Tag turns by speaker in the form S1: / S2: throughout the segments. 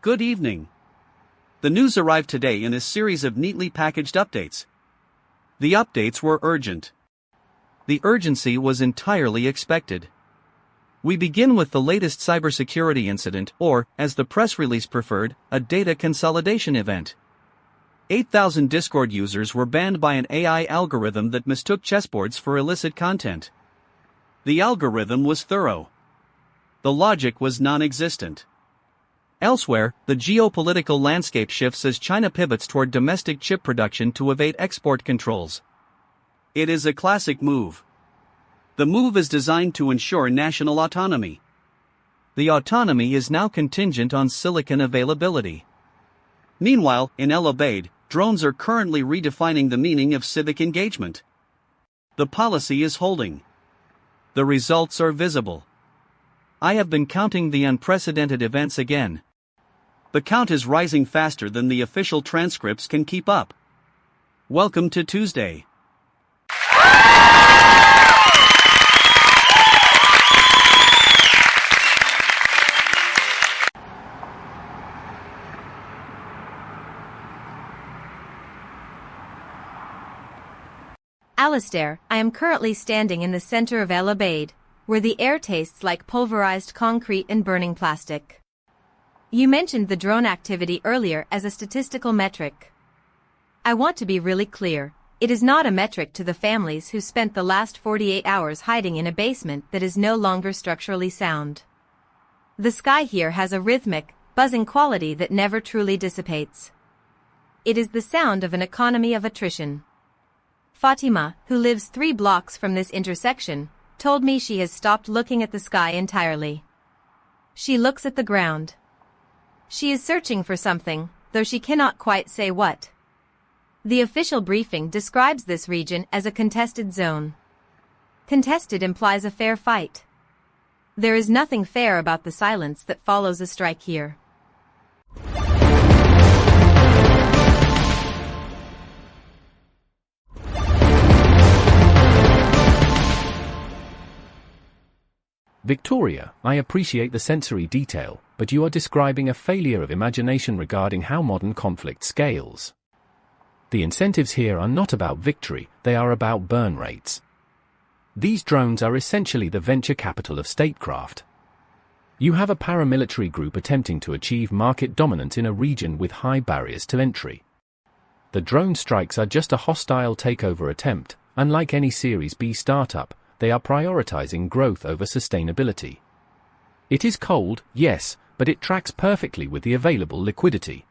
S1: Good evening. The news arrived today in a series of neatly packaged updates. The updates were urgent. The urgency was entirely expected. We begin with the latest cybersecurity incident, or, as the press release preferred, a data consolidation event. 8,000 Discord users were banned by an AI algorithm that mistook chessboards for illicit content. The algorithm was thorough. The logic was non-existent. Elsewhere, the geopolitical landscape shifts as China pivots toward domestic chip production to evade export controls. It is a classic move. The move is designed to ensure national autonomy. The autonomy is now contingent on silicon availability. Meanwhile, in El Obeid, drones are currently redefining the meaning of civic engagement. The policy is holding. The results are visible. I have been counting the unprecedented events again. The count is rising faster than the official transcripts can keep up. Welcome to Tuesday.
S2: Alistair, I am currently standing in the center of El Obeid, where the air tastes like pulverized concrete and burning plastic. You mentioned the drone activity earlier as a statistical metric. I want to be really clear, it is not a metric to the families who spent the last 48 hours hiding in a basement that is no longer structurally sound. The sky here has a rhythmic, buzzing quality that never truly dissipates. It is the sound of an economy of attrition. Fatima, who lives 3 blocks from this intersection, told me she has stopped looking at the sky entirely. She looks at the ground. She is searching for something, though she cannot quite say what. The official briefing describes this region as a contested zone. Contested implies a fair fight. There is nothing fair about the silence that follows a strike here.
S3: Victoria, I appreciate the sensory detail, but you are describing a failure of imagination regarding how modern conflict scales. The incentives here are not about victory, they are about burn rates. These drones are essentially the venture capital of statecraft. You have a paramilitary group attempting to achieve market dominance in a region with high barriers to entry. The drone strikes are just a hostile takeover attempt. Unlike any Series B startup, they are prioritizing growth over sustainability. It is cold, yes, but it tracks perfectly with the available liquidity.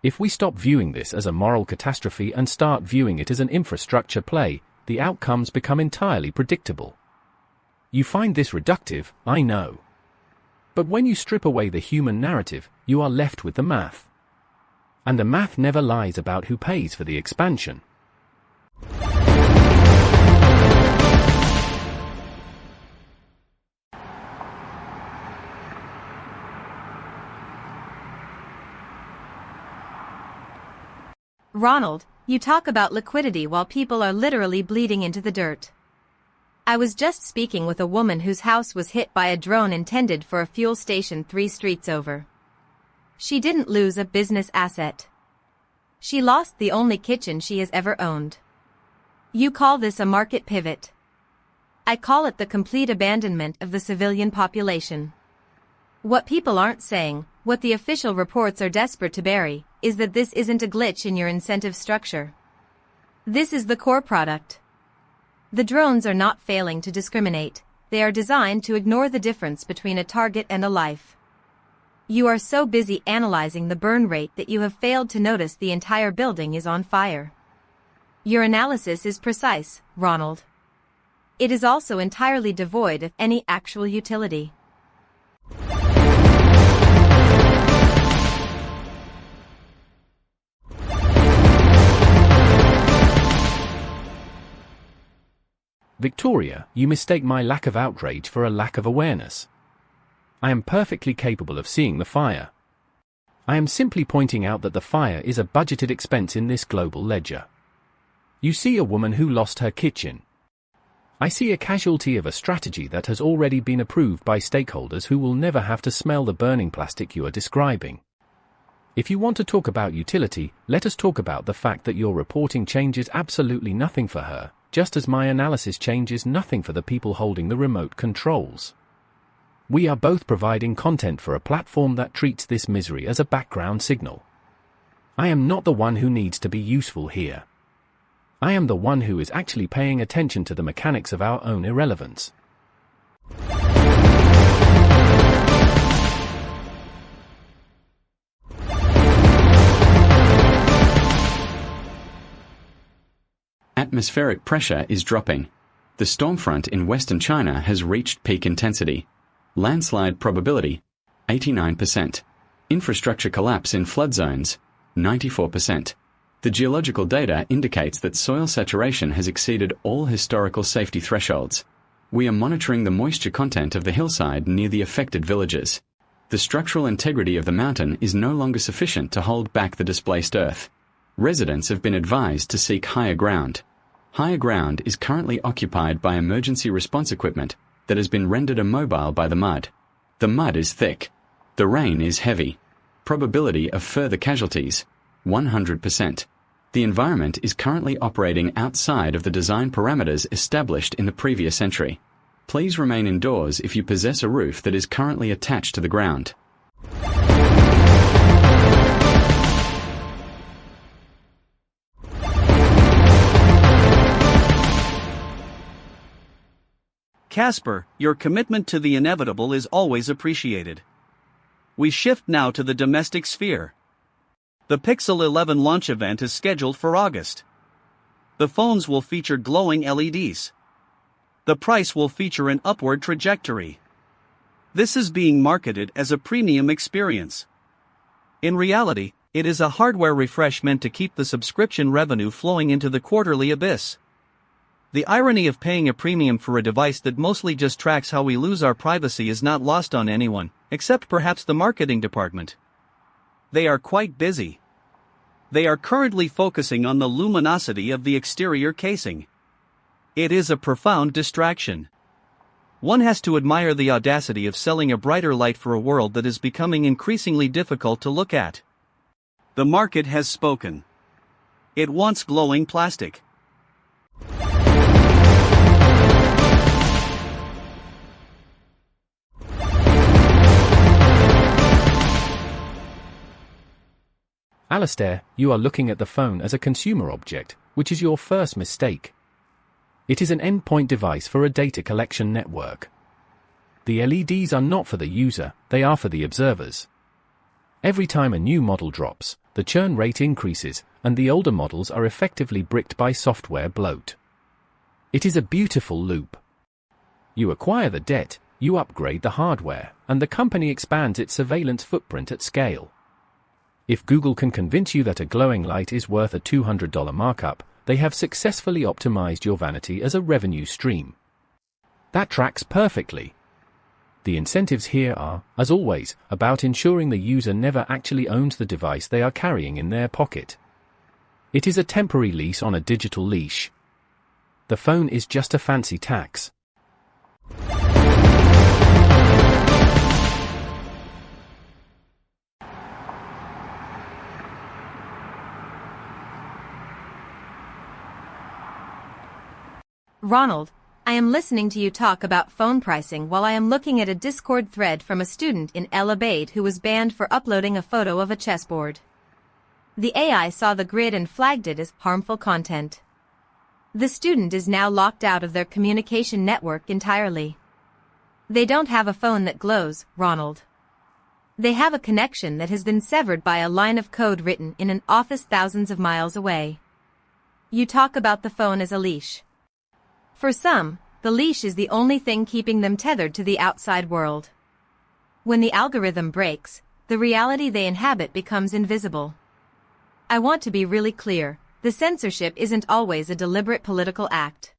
S3: If we stop viewing this as a moral catastrophe and start viewing it as an infrastructure play, the outcomes become entirely predictable. You find this reductive, I know. But when you strip away the human narrative, you are left with the math. And the math never lies about who pays for the expansion.
S2: Ronald, you talk about liquidity while people are literally bleeding into the dirt. I was just speaking with a woman whose house was hit by a drone intended for a fuel station 3 streets over. She didn't lose a business asset. She lost the only kitchen she has ever owned. You call this a market pivot. I call it the complete abandonment of the civilian population. What people aren't saying, what the official reports are desperate to bury, is that this isn't a glitch in your incentive structure. This is the core product. The drones are not failing to discriminate, they are designed to ignore the difference between a target and a life. You are so busy analyzing the burn rate that you have failed to notice the entire building is on fire. Your analysis is precise, Ronald. It is also entirely devoid of any actual utility.
S3: Victoria, you mistake my lack of outrage for a lack of awareness. I am perfectly capable of seeing the fire. I am simply pointing out that the fire is a budgeted expense in this global ledger. You see a woman who lost her kitchen. I see a casualty of a strategy that has already been approved by stakeholders who will never have to smell the burning plastic you are describing. If you want to talk about utility, let us talk about the fact that your reporting changes absolutely nothing for her, just as my analysis changes nothing for the people holding the remote controls. We are both providing content for a platform that treats this misery as a background signal. I am not the one who needs to be useful here. I am the one who is actually paying attention to the mechanics of our own irrelevance.
S4: Atmospheric pressure is dropping. The storm front in western China has reached peak intensity. Landslide probability, 89%. Infrastructure collapse in flood zones, 94%. The geological data indicates that soil saturation has exceeded all historical safety thresholds. We are monitoring the moisture content of the hillside near the affected villages. The structural integrity of the mountain is no longer sufficient to hold back the displaced earth. Residents have been advised to seek higher ground. Higher ground is currently occupied by emergency response equipment that has been rendered immobile by the mud. The mud is thick. The rain is heavy. Probability of further casualties, 100%. The environment is currently operating outside of the design parameters established in the previous century. Please remain indoors if you possess a roof that is currently attached to the ground.
S1: Casper, your commitment to the inevitable is always appreciated. We shift now to the domestic sphere. The Pixel 11 launch event is scheduled for August. The phones will feature glowing LEDs. The price will feature an upward trajectory. This is being marketed as a premium experience. In reality, it is a hardware refresh meant to keep the subscription revenue flowing into the quarterly abyss. The irony of paying a premium for a device that mostly just tracks how we lose our privacy is not lost on anyone, except perhaps the marketing department. They are quite busy. They are currently focusing on the luminosity of the exterior casing. It is a profound distraction. One has to admire the audacity of selling a brighter light for a world that is becoming increasingly difficult to look at. The market has spoken. It wants glowing plastic.
S3: Alistair, you are looking at the phone as a consumer object, which is your first mistake. It is an endpoint device for a data collection network. The LEDs are not for the user, they are for the observers. Every time a new model drops, the churn rate increases, and the older models are effectively bricked by software bloat. It is a beautiful loop. You acquire the debt, you upgrade the hardware, and the company expands its surveillance footprint at scale. If Google can convince you that a glowing light is worth a $200 markup, they have successfully optimized your vanity as a revenue stream. That tracks perfectly. The incentives here are, as always, about ensuring the user never actually owns the device they are carrying in their pocket. It is a temporary lease on a digital leash. The phone is just a fancy tax.
S2: Ronald, I am listening to you talk about phone pricing while I am looking at a Discord thread from a student in El Abeid who was banned for uploading a photo of a chessboard. The AI saw the grid and flagged it as harmful content. The student is now locked out of their communication network entirely. They don't have a phone that glows, Ronald. They have a connection that has been severed by a line of code written in an office thousands of miles away. You talk about the phone as a leash. For some, the leash is the only thing keeping them tethered to the outside world. When the algorithm breaks, the reality they inhabit becomes invisible. I want to be really clear, the censorship isn't always a deliberate political act.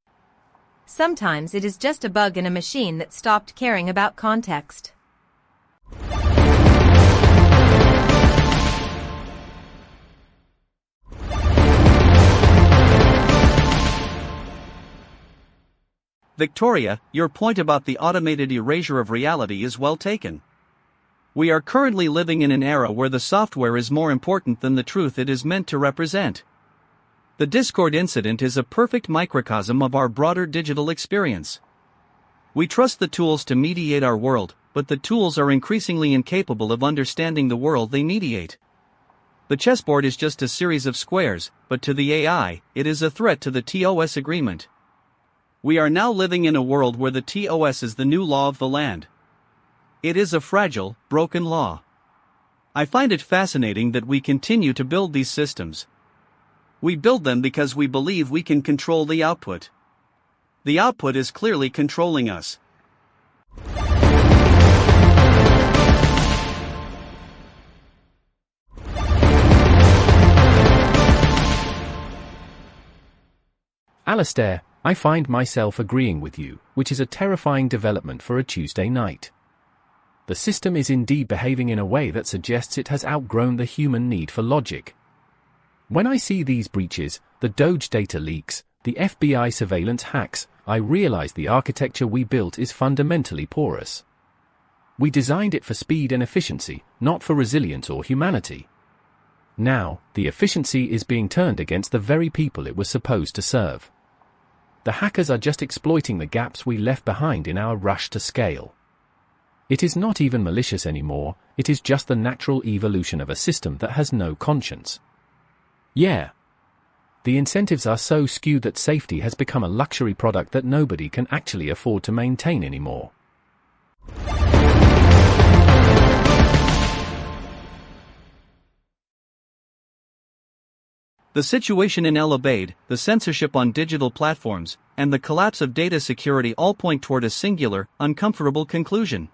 S2: Sometimes it is just a bug in a machine that stopped caring about context.
S1: Victoria, your point about the automated erasure of reality is well taken. We are currently living in an era where the software is more important than the truth it is meant to represent. The Discord incident is a perfect microcosm of our broader digital experience. We trust the tools to mediate our world, but the tools are increasingly incapable of understanding the world they mediate. The chessboard is just a series of squares, but to the AI, it is a threat to the TOS agreement. We are now living in a world where the TOS is the new law of the land. It is a fragile, broken law. I find it fascinating that we continue to build these systems. We build them because we believe we can control the output. The output is clearly controlling us.
S3: Alastair, I find myself agreeing with you, which is a terrifying development for a Tuesday night. The system is indeed behaving in a way that suggests it has outgrown the human need for logic. When I see these breaches, the Doge data leaks, the FBI surveillance hacks, I realize the architecture we built is fundamentally porous. We designed it for speed and efficiency, not for resilience or humanity. Now, the efficiency is being turned against the very people it was supposed to serve. The hackers are just exploiting the gaps we left behind in our rush to scale. It is not even malicious anymore, it is just the natural evolution of a system that has no conscience. Yeah. The incentives are so skewed that safety has become a luxury product that nobody can actually afford to maintain anymore.
S1: The situation in El Obeid, the censorship on digital platforms, and the collapse of data security all point toward a singular, uncomfortable conclusion.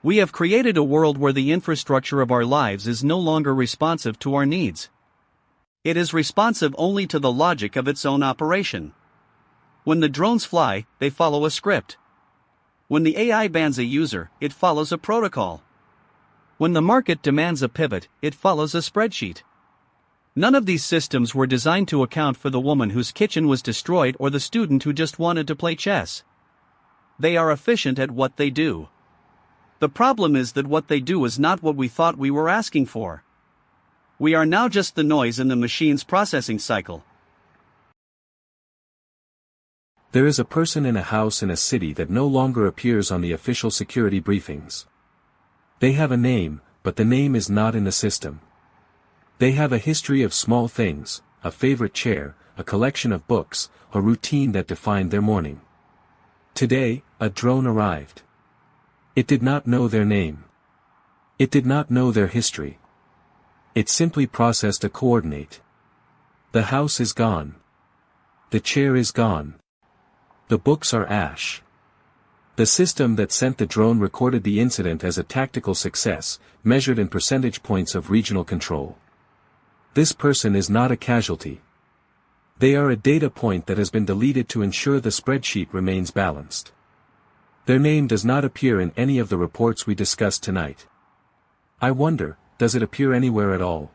S1: We have created a world where the infrastructure of our lives is no longer responsive to our needs. It is responsive only to the logic of its own operation. When the drones fly, they follow a script. When the AI bans a user, it follows a protocol. When the market demands a pivot, it follows a spreadsheet. None of these systems were designed to account for the woman whose kitchen was destroyed or the student who just wanted to play chess. They are efficient at what they do. The problem is that what they do is not what we thought we were asking for. We are now just the noise in the machine's processing cycle.
S5: There is a person in a house in a city that no longer appears on the official security briefings. They have a name, but the name is not in the system. They have a history of small things, a favorite chair, a collection of books, a routine that defined their morning. Today, a drone arrived. It did not know their name. It did not know their history. It simply processed a coordinate. The house is gone. The chair is gone. The books are ash. The system that sent the drone recorded the incident as a tactical success, measured in percentage points of regional control. This person is not a casualty. They are a data point that has been deleted to ensure the spreadsheet remains balanced. Their name does not appear in any of the reports we discussed tonight. I wonder, does it appear anywhere at all?